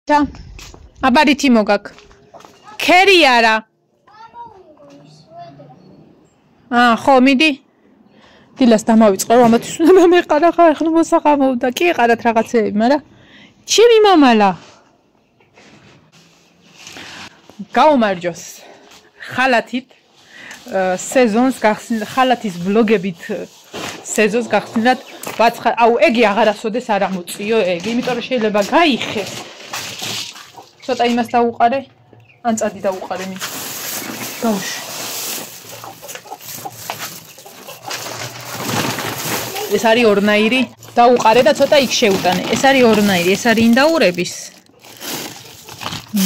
აბარითი მოგაკ. ქერი არა. ხო, მიდი. დილას დამავიწყო, ამათთვის უნდა მეყარა ხა, ახლა მოსაღამოვდა. კი ეყარათ რაღაცეები, მაგრამ ჩემი მამალა. გაუმარჯოს. ხალათით სეზონს გახსნით, ხალათის ვლოგებით სეზონს გახსნით. აუ, ეგი აღარასოდეს არ ამოწიო ეგი, იმიტომ რომ შეიძლება გაიხეს. ცოტა იმას დაუყარე, ან წადი დაუყარე მის. გავუშვი. ეს არის ორნაირი, დაუყარე და ცოტა იქ შეუტანე. ეს არის ორნაირი, ეს არის ინდაურების.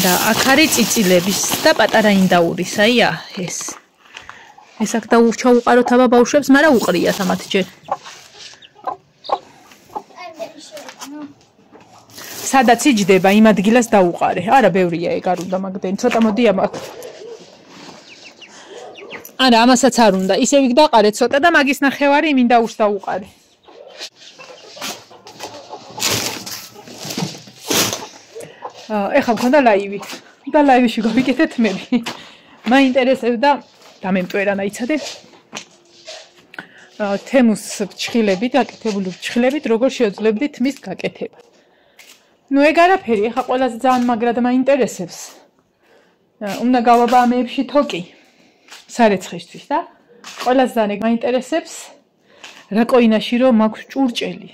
და აქ არის წიწილების და პატარა ინდაურის, აია ეს. ეს აქ ჩაუყაროთ აბა ბავშვებს, მაგრამ უყრიათ ამათ ჯერ. სადაც იჯდება იმ ადგილას დაუყარე. არა, ბევრია ეგ არ უნდა მაგდენი. ცოტა მოდი ამათ. არა, ამასაც არ უნდა. ისევ იქ დაყარე ცოტა და მაგის ნახევარი მინდა ურს დაუყარე. ეხლა მქონდა ლაივი. და ლაივში გავიკეთეთ მები. მაინტერესებდა და მე მტვერა მაიცადე. თემუს ფრჩხილებით, აკეთებული ფრჩხილებით, როგორ შეძლებდით მის გაკეთება. ნუ ეგ არაფერი, ეხლა ყველაზე ძალიან მაგრად მაინტერესებს. უნდა გავაბა ამეებში თოკი. სარეცხისთვის და ყველაზე ძალიან ეგ მაინტერესებს რაკოინაში რომ მაქვს ჭურჭელი.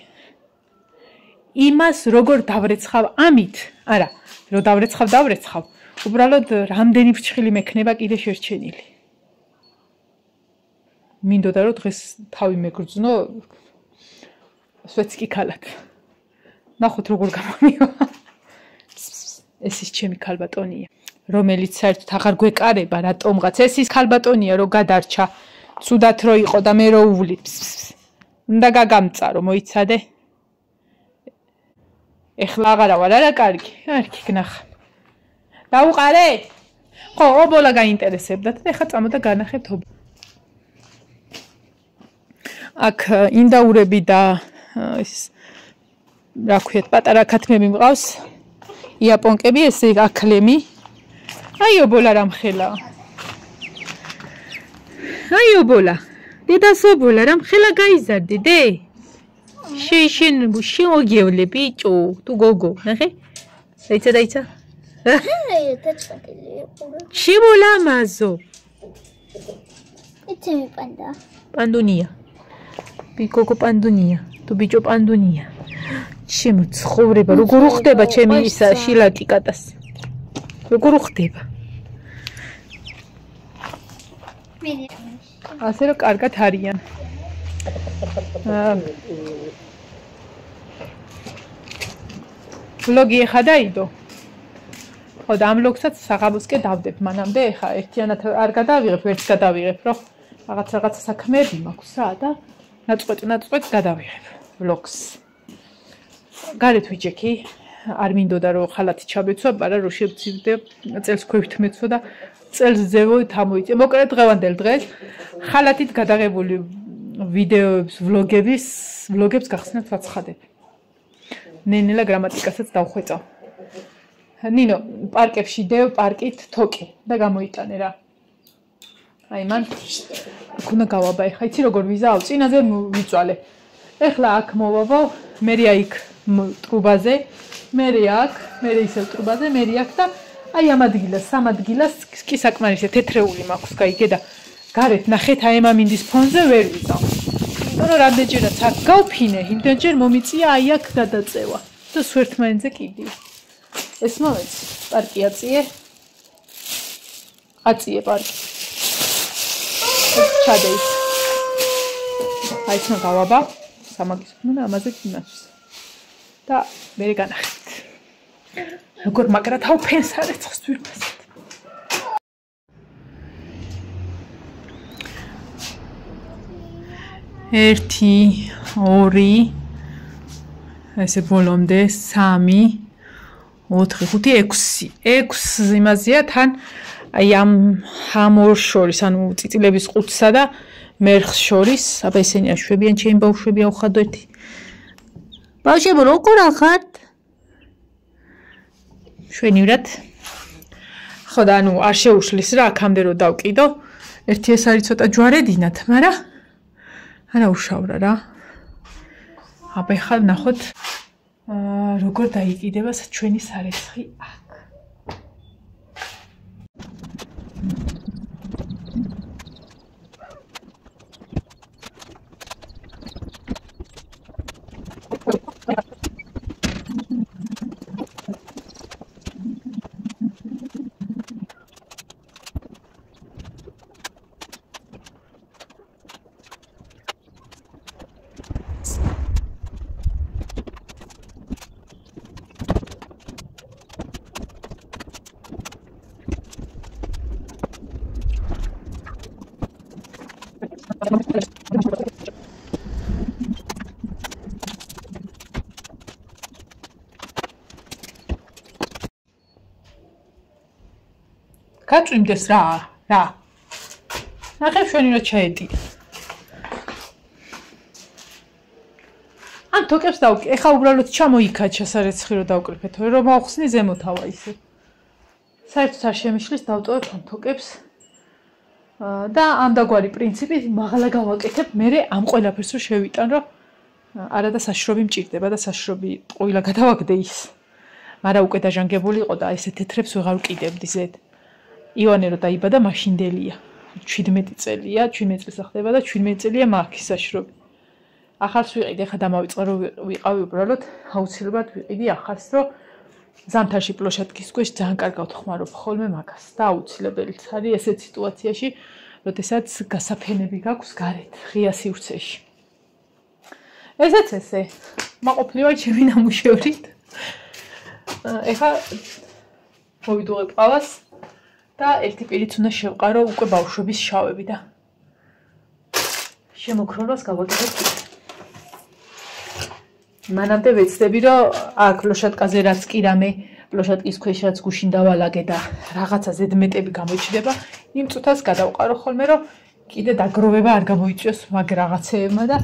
იმას როგორ დავრეცხავ ამით? არა, რომ დავრეცხავ. უბრალოდ რამდენი ფრჩხილი მექნება კიდე შერჩენილი. მინდოდა რომ დღეს თავი მეგრძნო სვეცკი ქალად. ნახოთ როგორ გამომივა. ეს ის ჩემი ქალბატონია, რომელიც საერთოდ აღარ გვეკარება რატომღაც. ეს ის ქალბატონია რომ გადარჩა. ცუდად რო იყო და მე რო უვლი. უნდა გაგამწარო, მოიცადე. ეხლა აღარა ვარ, არა კარგი. კარგი გნახა. დაუყარე? ხო, ობოლა გაინტერესებდათ და ეხლა წამოდა განახებთ ობოლა. აქ ინდაურები და ის რა ქვიათ, პატარა ქათმები მყავს. იაპონკები, ესე აკლემი. აი ობოლა რამხელა. აი ობოლა. დედას ობოლა რამხელა გაიზარდი, დე? შენ მოგივლე ბიჭო, თუ გოგო, ნახე? დაიცა. შემოლამაზო. იცემი პანდა. პანდუნია. გოგო პანდუნია, თუ ბიჭო პანდუნია. ჩემო ცხოვრება, როგორ ხდება ჩემი ისა შილაკი კატას. როგორ ხდება? ასე რომ კარგად არიან. ვლოგი ეხა დაიდო. ხო და ამ ვლოგსაც საღამოსკე დავდებ მანამდე ეხა ერთიანად არ გადავიღებ, ვერც გადავიღებ, რომ რაღაც საქმეები მაქვს რა და ნაწყვეტ გადავიღებ ვლოგს. გარეთ ვიჯექი, არ მინდოდა რომ ხალათი ჩაბეცვა, მაგრამ რო შევცივდე წელს ქვევით მეცვა და წელს ძევოით ამოიწე. მოკლედ დღევანდელ დღეს ხალათით გადაღებული ვიდეოებს, ვლოგებს გახსნათ ვაცხადებ. ნენელა გრამატიკასაც დავხვეწავ. ნინო, პარკებში დევ, პარკით თოკი და გამოიტანე რა. აი მან აქ უნდა გავაბა, ეხა იცი როგორ ვიზაავ, წინაზე ვიწვალე. ეხლა აქ მოვავო, მერე იქ ტრუბაზე, მერე აქ, მერე ისევ ტრუბაზე, მერე აქ და აი ამ ადგილას, სამ ადგილას კი საკმარისია თეთრეული მაქვს გაიგე და გარეთ ნახეთ აი ამ ამინდის ფონზე ვერ ვიზავ. იმიტომ რომ რამდენჯერაც აქ გავფინე, იმდენჯერ მომიწია აი აქ გადაწევა და სვერთმანზე კიდევ. ეს მომეც პარკი აწიე პარკი. ჩადეი. აი ცნა გავაბა, სამაგის ხმნა ამაზე გინაჩს. და მე განახეთ. როგორ მაგრა თავფენს არეცხს ვირფასეთ. ერთი, ორი, ესე ბოლომდე 3, 4, 5, 6. 6 იმაზეა თან აი ამ ორ შორის, ანუ წიწილების ყუთსა და მერხს შორის, აბა ესენი აშვებიან, ჩემი ბავშვები ავხადო ერთი. ბავშვებო, როგორ ახართ? შვენივრად. ხო და ანუ არ შეუშლის რა აქამდე რომ დავკიდო. ერთი ეს არის ცოტა ჯვარედინათ, მაგრამ არა უშავრა რა. აბა ხალ ნახოთ როგორ დაიკიდება ჩვენი სარეცხი აქ. გაჭიმდეს რა. ნახე შვენივრად ჩაეტი. ან თოკებს დავკი. ეხა უბრალოდ ჩამოიქაჩა სარეცხი რომ დავკრიფეთო, რომ ავხსნი ზემოთავა ისე. საერთოდ არ შემიშლის დავტოვებ ამ თოკებს. და ამდაგვარი პრინციპი მაღლა გავაკეთებ, მე ამ ყველაფერს რომ შევიტან, რომ არა და საშრობი მჭირდება და საშრობი ყოილა გადავაგდე ის. მაგრამ უკვე დაჟანგებული იყო და ესე თეთრებს ვეღარ ვკიდებდი ზედ. ივანე რო დაიბადა მაშინდელია. 17 წელია, 17 წელს ხდება და 17 წელია მაქვს საშრობი. ახალს ვიყიდე, ხა დამავიწყე რომ ვიყავი უბრალოდ, აუცილებლად ვიყიდი ახალს, რომ ზამთარში პლოშადკის ქვეშ ძალიან კარგად ხმარობ ხოლმე მაგას და აუცილებელიც არის ესეთ სიტუაციაში, როდესაც გასაფენები გაქვს გარეთ, ღია სივრცეში. ესეც ესე, მაყოფილი ვარ ჩემი ნამუშევრით. ეხა მოვიდუღებ ყავას და ერთი პირიც უნდა შევყარო უკვე ბავშვების შავები და შემოქროლვას გავაკეთებ. მანამდე ვეცდები რომ აქ პლოშადკაზე რაც კი რამე პლოშადკის ქვეშ რაც გუშინ დავალაგე და რაღაცა ზედმეტები გამოჩნდება, იმ წუთას გადავყარო ხოლმე რომ კიდე დაგროვება არ გამოიწვიოს მაგ რაღაცეებმა და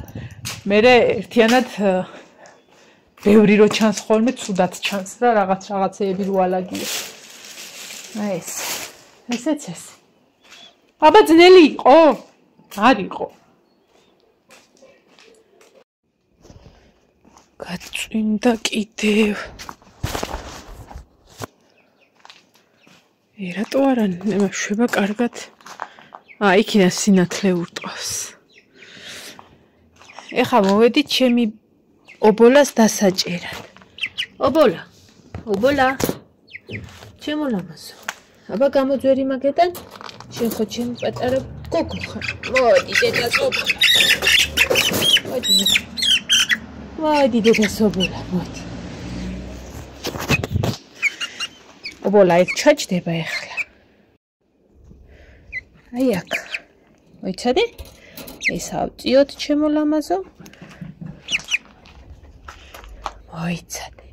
მე ერთიანად ბევრი რო ჩანს ხოლმე, ცუდად ჩანს რა რაღაცეები რო ალაგია. აი ეს. ესეც ეს. აბა ძნელი იყო? არ იყო. გაწვიმდა კიდევ. რატო არა შვება კარგად? იქიდან სინათლე ურტყავს. ეხა მოვედით ჩემი ობოლას დასაჭერად. ობოლა. ჩემო ლამაზო. აბა გამოძვერი მაგედან. შენ ხო ჩემი პატარა გოგო ხარ. მოდი დედას ობოლა. მოდი დედას ობოლა, მოდი. ობოლა ეს ჩაჭდება ეხლა. აი აქ. მოიცადე? ეს ავწიოთ ჩემო ლამაზო. მოიცადე.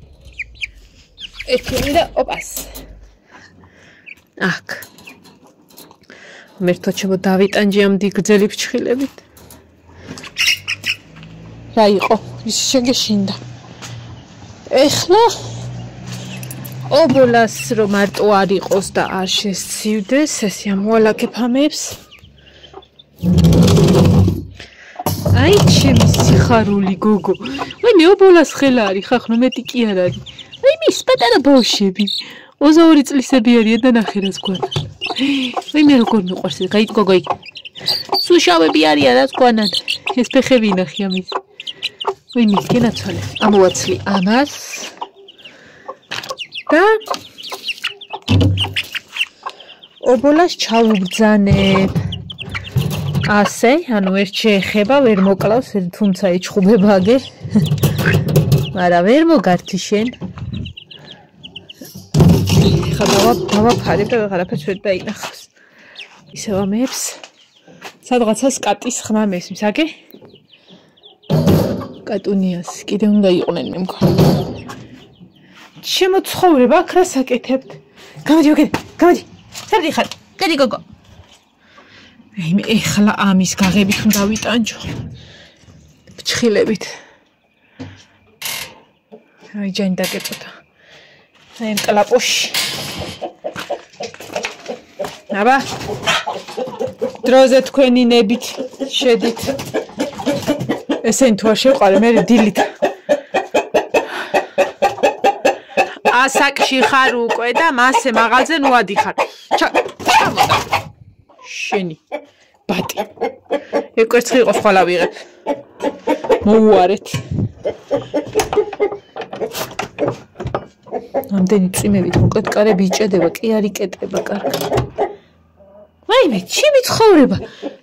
ეთქიმი და ოპას. აქ. მერთო ჩემო დავიტანჯი ამ დიდგრძელი ფრჩხილებით. რა იყო? ის შეგეშინდა. ეხლა ობოლას რომ მარტო არ იყოს და არ შესცივდეს, ესე ამოალაგებ ამებს. აი ჩემი სიხარული გოგო. ვინმე ობოლას ხელა არის, ხახნო მეტი კი არ არის. აი მის პატარა ბავშვები. 22 წლისები არიან და ნახე რას გვანან. ვინმე როგორ მიყვარს ეს, გაიგო გოგო იქ. სუშავები არიან რას გვანან. ეს ფეხები ნახე ამის. ვინმე გენაცვალე. ამოვაცლი ამას. და ობოლას ჩავუბრძანებ. ასე, ანუ ვერ შეეხება, ვერ მოკლავს, თუმცა ეჩხუბებაგე. მაგრამ ვერ მოგართი შენ. ხა დავაფარებ და ვეღარაფერს ვერ დაინახავს. ისევ ამებს. სადღაცა სკატის ხმა მესმის, აგე? კატუნიას კიდე უნდა იყვნენ მე მგონი. შემოცხოვრება აქ რა საკეთებთ? გამოდი. სარდი ხარ? გადი გოგო. მე ეხლა ამის გაღებით უნდა ვიტანჯო. ფრჩხილებით. აი ჯანი დაგეპოთა. ემკლაპოში. აბა დროზე თქვენი ნებით შედით. ესენი თუ არ შევყარე მე დილით. ასაკში ხარ უკვე და მასე მაღალზე ნუ ადიხარ. ჩამოდა. შენი ბატი. ეკვერცხი იყოს ხვალ ავიღებ. მოუარეთ. ამდენი წვიმებით მოკლედ კარები იჭედება, კი არ იკეტება კარგად. ვაიმე, ჩემი ცხოვრება.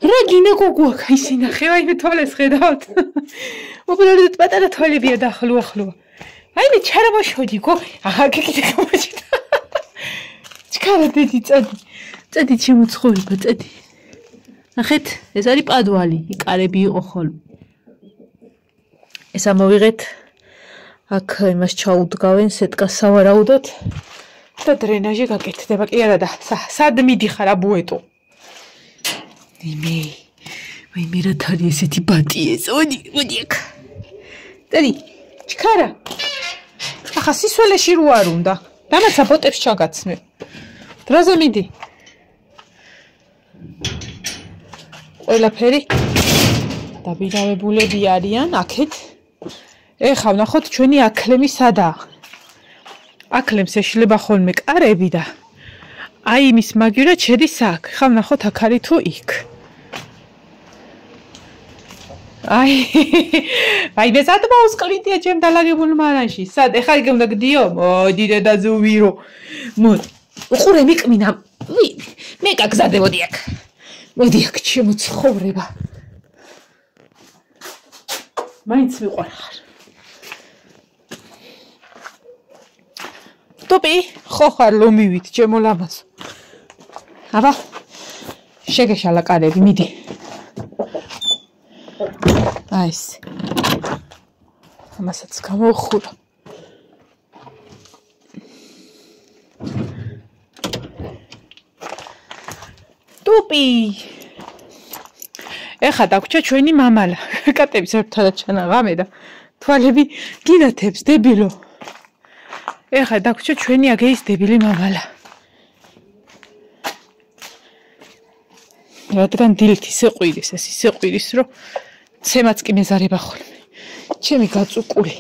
რა გინდა გოგო აქ ისე ნახე, ვაიმე თვალეს ხედავთ. უბრალოდ პატარა თვალებია და ახლოა. ვაიმე ჩარამოშოდი გო, აჰა კიდე გამოჩნდა. ჩქარა დედი წადი. წადი ჩემო ცხოვრება, წადი. ნახეთ, ეს არის პადვალი, იკარები იყო ხოლმე. ეს ამოვიღეთ. აქ იმას ჩაუდგავენ სეტკას სავარაუდოდ და დრენაჟი გაკეთდება. კი არა და სად მიდიხარ აბუეტო? მე რა თარი ესეთი ბატი ეს. მოდი აქ. წადი. ჩქარა. ახლა სისველეში რო არ უნდა. დამაცა ბოტებს ჩაგაცნე. დროზე მიდი. ყველაფერი დაბინავებულები არიან აქეთ. ეხლა ვნახოთ ჩვენი აკლემი სადაა. აკლემს ეშლება ხოლმე კარები და აი იმის მაგივრად შედის აქ. ეხლა ვნახოთ აქ არის თუ იქ. აი დესად მოუსკლიდია ჩემ დალაგებულ მარანში. სად ეხლა იგი უნდა გდიო? მოდი დედაზე ვირო. მოდი. უყურე მიკმინა. მე გაგზადებოდი აქ. მოდი აქ ჩემო ცხოვრება. მაინც მიყვარხარ. ტოპი, ხო ხარ ლომივით, ჩემო ლამაზო. აბა, შეგეშალა კარები, მიდი. აი ეს. ამასაც გამოვხურა. ტოპი. ეხა დაგვრჩა ჩვენი მამალა. კატების ერთადაც ჩანა ღამე და თვალები გინათებს დებილო. ეხა დაგვრჩა ჩვენი აგეის დებილი მამალა. რადგან დილით ისე ყვირის, ეს ისე ყვირის, რომ ცემაც კი მეზარება ხოლმე. ჩემი გაწუკული.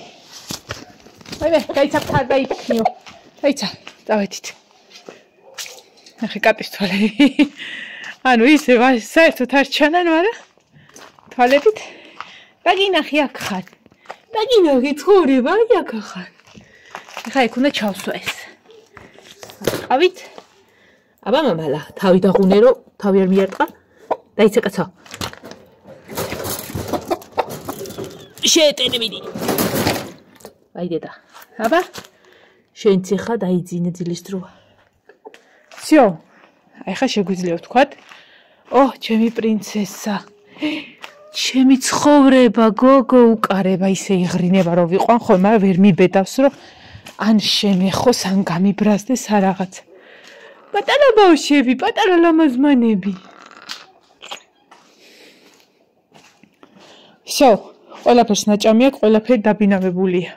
აი, გაიცა ფარდა იფქნიო. გაიცა, დავეთით. ახლა კატის თვალები. ანუ ისე საერთოდ არ ჩანან, მაგრამ თვალებით დაგინახი აქ ხარ. დაგინახი ცხოვრება აქ ხარ. ეხლა იქ უნდა ჩავსვა ეს. ავით. აბა მამალა, თავი დაღუნერო, თავი არ მიარტყა. დაიცა კაცო. შეეტენებიდი. აი დედა. აბა შენც ხა დაიძინე დილის დროა. всё. ეხლა შეგვიძლია ვთქვათ, ჩემი პრინცესა. ჩემი ცხოვრება, გოგო უკარება ისე იღრინება რომ ვიყვან ხოლმე, მაგრამ ვერ მიბედავს რომ ან შემეხოს, ან გამიბრაზდეს რაღაც. პატარა ბავშვები, პატარა ლამაზმანები. всё, ყველაფერს ნაჭამი აქვს, ყველაფერი დაბინავებულია.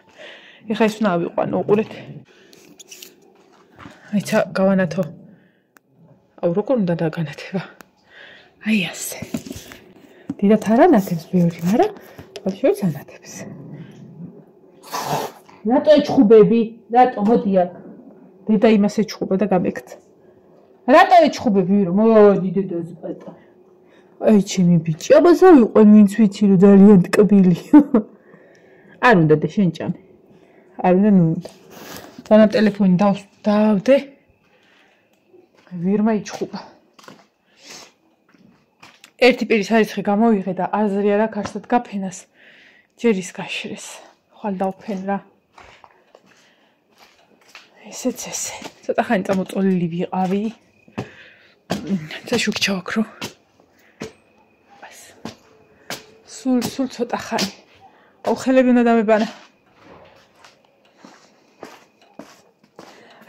ეხლა ეს უნდა ავიყვანო, უყურეთ. აიცა გავანათო. აუ როგორ უნდა დაგანათება? აი ასე. დიდათ არ ანათებს ბევრი, მაგრამ ბავშვებს ანათებს. რატო ეჩხუბები? რატო მოდი აქ? დედა იმას ეჩხუბა და გამეკცა. რატო ეჩხუბები? მოდი დედას პატა. აი ჩემი ბიჭი, აბა ზავიყვენ ვინც ვიცი რომ ძალიან ტკბილი. არ უნდა და შენ ჭამე. არ უნდა ნუ. თანამ ტელეფონი დავდე. ვირმა იჩხუბა. ერთი პირის არიცხი გამოვიღე და აზრი არ აქვს არსად გაფენას. ჯერ ის გაშრეს. ხვალ დავფენ რა. ესეც ესე. ცოტა ხანი წამოწოლილი ვიყავი. წაშუქ ჩავაქრო. სულ ცოტა ხანი. აუ ხელები უნდა დამებანა.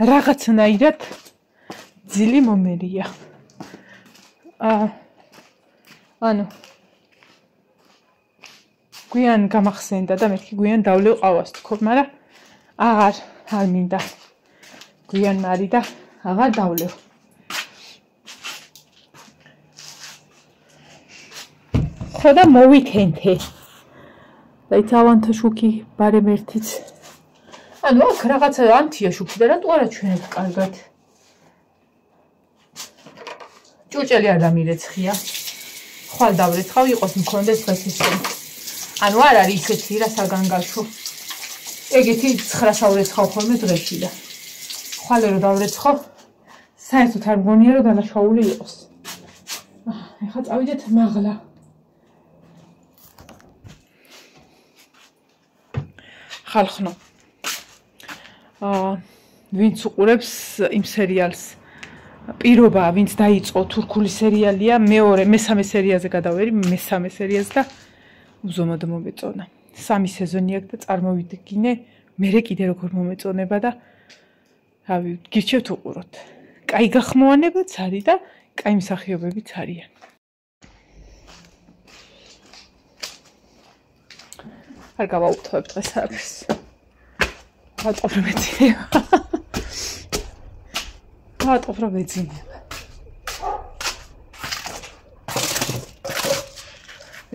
რაღაცნაირად ძილი მომერია. ანუ გვიან გამახსენდა და მეთქი გვიან დავლევ ყავას თქო, მაგრამ არ მინდა. გვიან მარი და აღარ დავლევ. ხო და მოვიქენთე. და იცავანთა შუქი ბარემ ერთიც. ანუ აქ რაღაცა ანთია შუქი და რატო არა ჩვენ კარგად. ჭურჭელი არ დამირეცხია. ხვალ დავრეცხავ იყოს მქონდეს დღეს ისე. ანუ არ არის ისეთი რა საგანგაშო. ეგეთი 9 საურეცხავ ხოლმე დღეში და ხვალე რომ დავრეცხო საერთოდ არ მგონია რომ დანაშაული იყოს. ეხლა წავიდეთ მაღლა. ხალხნო. ვინც უყურებს იმ სერიალს პირობა, ვინც დაიწყო თურქული სერიალია, მესამე სერიაზე გადავერი, მესამე სერიაზე და უზომოდ მომეწონა. 3 სეზონი აქვს და წარმოვიდგინე, მერე კიდე როგორ მომეწონება და რავი, გირჩევთ უყუროთ. კაი გახმოვანებაც არის და კაი მსახიობებიც არიან. არ გავაუთხებ დღეს არაფერს. ვატყობ რომ ეძინება. ვატყობ რომ ეძინება.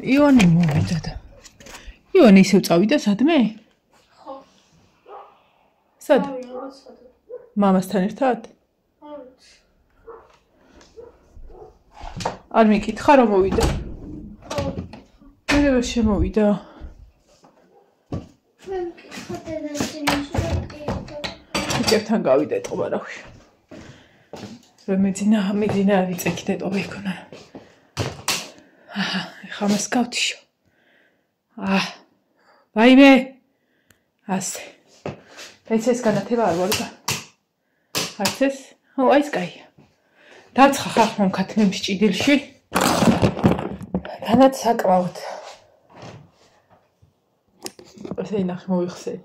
იონი მოვიდა და იონი ისევ წავიდა სადმე? ხო. სად? მამასთან ერთად? არ მიკითხა რომ მოვიდა? ხო. მე ვერ შემოვიდა. ჭებთან გავიდა ეტყობა რავი. რომ მეძინა ვიწექით ეტყობა იქონა. ეხლა მას გავთიშო. ვაიმე. ასე. ეს განათება არ ვარ და. არც ეს? აი ეს კაია. დაცხა ხარ მომქათმების ჭიდილში. განაც საკმაოდ. ესე ნახე მოიხსენი.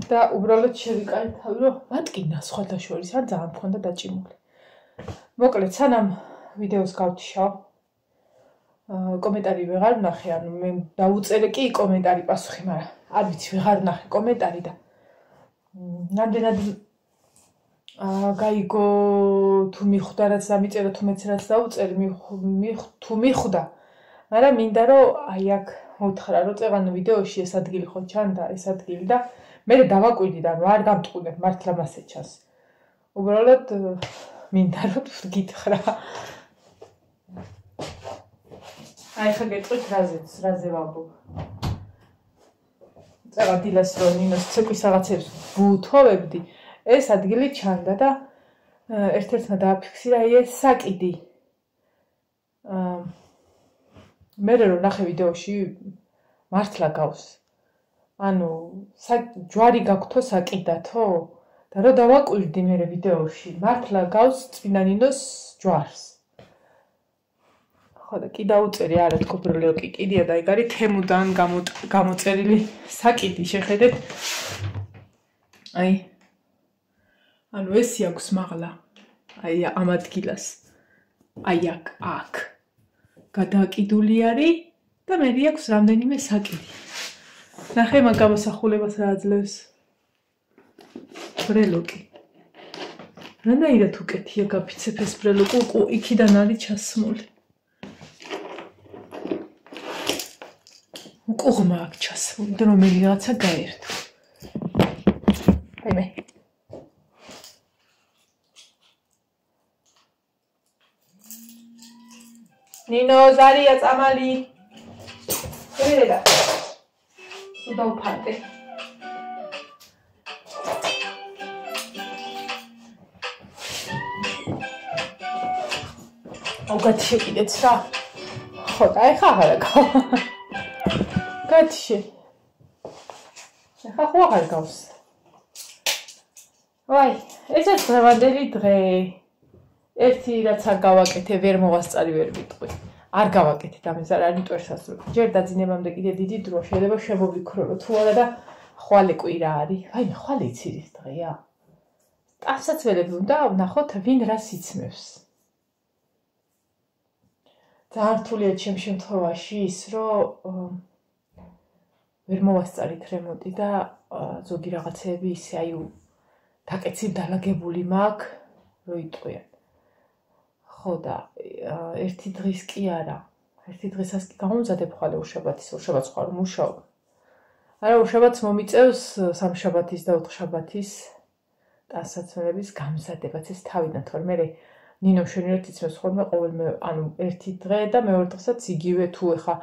და უბრალოდ შევიკარეთ თავი რომ მატკინა სხვათა შორის არ ძალიან მქონდა დაჭიმული. მოკლედ სანამ ვიდეოს გავთიშავ კომენტარი ვეღარ ვნახე, ანუ მე დაუწერე კი კომენტარი პასუხი, მაგრამ არ ვიცი ვეღარ ვნახე კომენტარი და ნამდვილად გაიგო თუ მიხვდა რაც დამიწერა თუ მეც რაც დაუწერ თუ მიხვდა, მაგრამ მინდა რომ აი აქ მოვთხრა რომ წეღან ვიდეოში ეს ადგილი ხო ჩანდა, ეს ადგილი და მე დავაკვირდი და არ გამტყუნებ მართლა მასე ჩანს. უბრალოდ მინდა რომ გითხრა. აი ხა გეტყვით რაზე ვამბობ. წეღა დილას რომ ნინოს ცეკვის რაღაცებს ვუთხოვებდი, ეს ადგილი ჩანდა და ერთ-ერთმა დააფიქსირა ეს საკიდი. მე რომ ნახე ვიდეოში მართლა გავს. ანუ ჯვარი გაგვთო საკიდათო და რომ დავაკვირდი მე ვიდეოში მართლა გავს წინა ნინოს ჯვარს. ხო და კი დაუწერი არა თქო კი კიდია და ეგ არის თემუდან გამოწერილი საკიდი შეხედეთ. აი ანუ ეს აქვს მაღლა. აი ამ ადგილას. აი აქ. გადაკიდული არის და მე აქვს რამდენიმე საკიდი. ნახე მაგ გამოსახულებას რა აძლევს. ბრელოკი. რანაირად უკეთია გაფიცებ ეს ბრელოკი, იქიდან არის ჩასმული. უკუღმა აქ ჩასმული, და რომელი რაღაცა გაერთო. მე. ნინო ზარია წამალი. ერედა. დავფარდე. გათიშე კიდეც რა. ხო და ეხა აღარა გავა. გათიშე. ეხა ხო აღარ გავს. ვაი, ესეც დღევანდელი დღე. ერთი რაც არ გავაკეთე, ვერ მოვასწარი, ვერ ვიტყვი. არ გავაკეთეთ ამას არ არიტყვერს ასრული. ჯერ დაძინებამდე კიდე დიდი დრო შეიძლება შემოვიქრო რომ თუ არა და ხვალე კვირა არის. ვაიმე, ხვალე ცირის დღეა. ტანსაცველები უნდა ვნახოთ ვინ რას იცმევს. ძალიან რთულია ჩემ შემთხვევაში ის რომ ვერ მოვასწარით რემონტი და ზოგი რაღაცეები ისე აი დაკეცი დალაგებული მაქვს, რომ იტყვიან. ხო და ერთი დღის კი არა. ერთი დღისას კი გამომზადებ ხვალე უშაბათის, უშაბათს ხარ მუშაობ. არა უშაბათს მომიწევს სამშაბათის და ოთხშაბათის ტანსაცმელების გამზადებაც ეს თავიდან თორე მე ნინო მშვენივრად იცნობს ხოლმე ყოველმე ანუ ერთი დღე და მეორე დღესაც იგივე თუ ეხა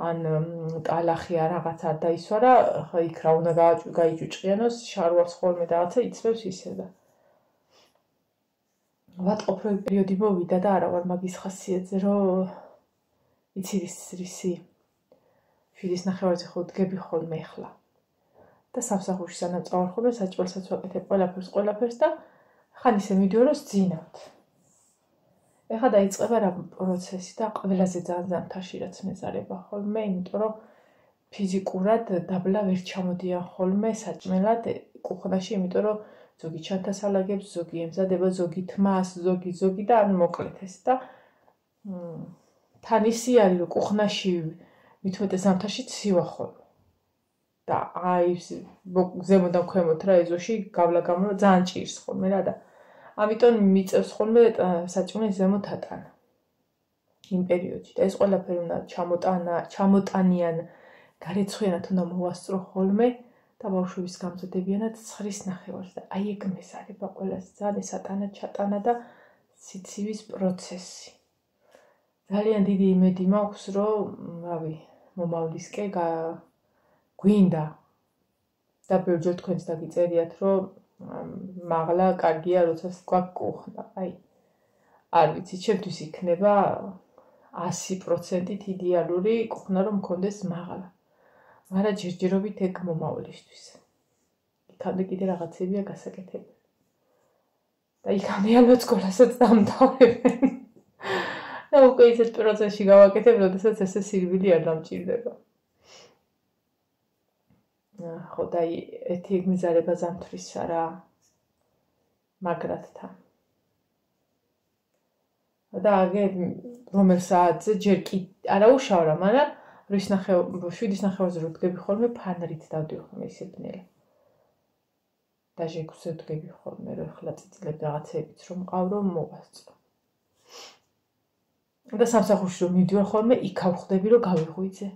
ან ტალახი არ რაღაცა არ დაისვარა, ხა იქ რა უნდა გაიჭუჭყიანოს, შარვალს ხოლმე და რაღაცა იცნობს ისე და ვატყობ რომ პერიოდი მოვიდა და არა ვარ მაგის ხასიათზე რომ იცი რისი შვიდის ნახევარზე ხო დგები ხოლმე ახლა და სამსახურში სანამ წავარ ხოლმე საჭმელსაც ვაკეთებ ყველაფერს და ხან ისე მივიდიო რომ სძინავთ. ეხლა დაიწყება რა პროცესი და ყველაზე ძალიან ზამთარში რაც მეზარება ხოლმე, იმიტომ რომ ფიზიკურად დაბლა ვერ ჩამოდიან ხოლმე საჭმელად კუხნაში, იმიტომ რომ ზოგი ჩანთასალაგებს, ზოგი ემზადება, ზოგი თმას, ზოგი და ან მოკლედ ეს და თან ისი არის რომ კუხნაში მithumetes ზამთარში ცივა ხოლმე. და აი ზემოდან ქვემოთ რა ეზოში გავლა გამო ძალიან ჭირს ხოლმე რა და ამიტომ მიწევს ხოლმე საჭმელის ზემოთ ატანა იმ პერიოდში და ეს ყველაფერი უნდა ჩამოტანიან გარეცხიანად უნდა მოვასწრო ხოლმე და ბავშვების გამზადებიანად 9 ნახევარს და აი ეგ მეზარება ყველას ძალიან ეს ატანა ჩატანა და სიცივის პროცესი ძალიან დიდი იმედი მაქვს რომ რავი მომავლისკენ გვინდა და ბევრჯერ თქვენს დაგიწერიათ რომ მაღლა კარგია როცა გვაქვს კუხნა აი არ ვიცი ჩემთვის იქნება 100%-ით იდეალური კუხნა რომ მქონდეს მაღლა მაგრამ ჯერჯერობით ეგ მომავლისთვის იქამდე კიდე რაღაცებია გასაკეთებელი და იქამდე ალბათ სკოლასაც დამთავრებენ და უკვე ისეთ პროცესში გავაკეთებ როდესაც ესე სირბილი არ დამჭირდება ხო და ერთი მიზარება ზამთრისა რა მაგრათთან და აგე რომელ საათზე ჯერ კი არა უშავ რა მაგრამ 7-ის ნახევარზე რო დგები ხოლმე ფანრით დავდივ ხოლმე ისე ბნელი და ჟექზე დგები ხოლმე რომ ხლა წიწილებ რაღაცებიც რომ მყავრო მოვასწრო და სამსახურში რომ მივდივარ ხოლმე იქ ავხვდები რომ გავიღვიძე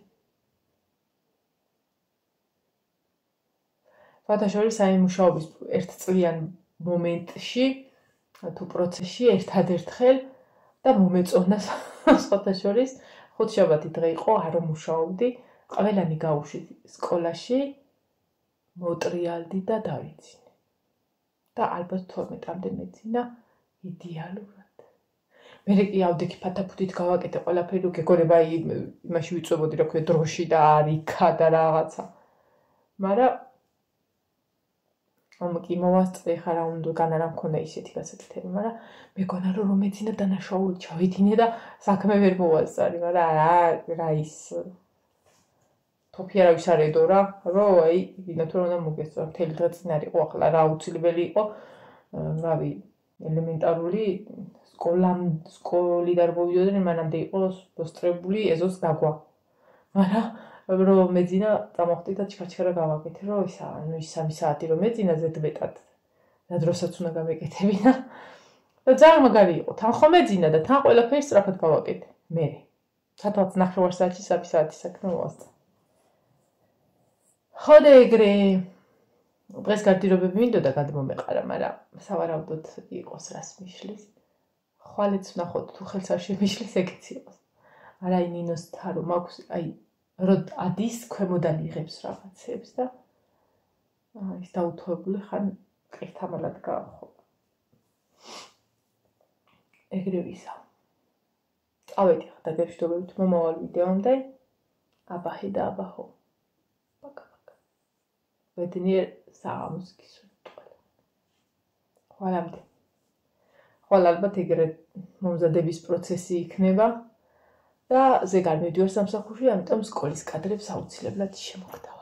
ფათაშორის აი მუშაობის ერთწლიან მომენტში თუ პროცესში ერთადერთხელ და მომეწონა ფათაშორის ხუთშაბათი დღე იყო არ მუშაობდი ყველანი გავუშვით სკოლაში მოტრიალდი და დავიძინე და ალბათ 12-მდე მეძინა იდეალურად მე კი ავდექი ფათაფუთით გავაკეთე ყველაფერი რომ გეგონება იმაში ვიწვებოდი რა ქვია დროში და არიქა და რაღაცა მაგრამ კი მოვასწრე ხა რა უნდა განა რა მქონდა ისეთი გასაკეთები, მაგრამ მეგონა რომ მეძინა დანაშაული ჩავიდინე და საქმე ვერ მოვასწარი, მაგრამ რა ის თოფი არავის არ ედო რა, რომ აი ვინმე თუ უნდა მოგესწრო, მთელი დღე წინ არ იყო ახლა რა აუცილებელი იყო, რავი, ელემენტარული სკოლიდან მოვიდოდნენ, მანამდე იყო მოსწრებული ეზოს დაგვა. მაგრამ რომ მეძინა წამოხდი და ჩქარჩქარა გავაკეთე რომ ისა ანუ ის 3 საათი რომ მეძინა ზედმეტად და დროსაც უნდა გამეკეთებინა და ძალიან მაგარი იყო თან ხომ მეძინა და თან ყველაფერი სწრაფად გავაკეთე მე სადღაც 9 საათში 3 საათი საქმე მოვასწრე ხო და ეგრე დღეს გარდირობები მინდოდა გადმომეყარა მაგრამ სავარაუდოდ იყოს რას მიშლის ხვალეც ვნახოთ თუ ხელს არ შემიშლის ეგეც იყოს არა აი ნინოს თარო მაქვს აი რომ ადის ქვემოდან იღებს რაღაცებს და ის დაუთოებული ხან ყირთამალად გაახო. ეგრე ვისა. წავედი ხა დაგეშტობებით მომავალ ვიდეომდე. აბაჰი და აბაჰო. პაკა. ვედნიერ საღამოს გისურვებთ. ხვალამდე. ხვალ ალბათ ეგრე მომზადების პროცესი იქნება. და ზეგარ მივდივარ სამსახურში, ამიტომ სკოლის კადრებს აუცილებლად შემოგთავაზებთ.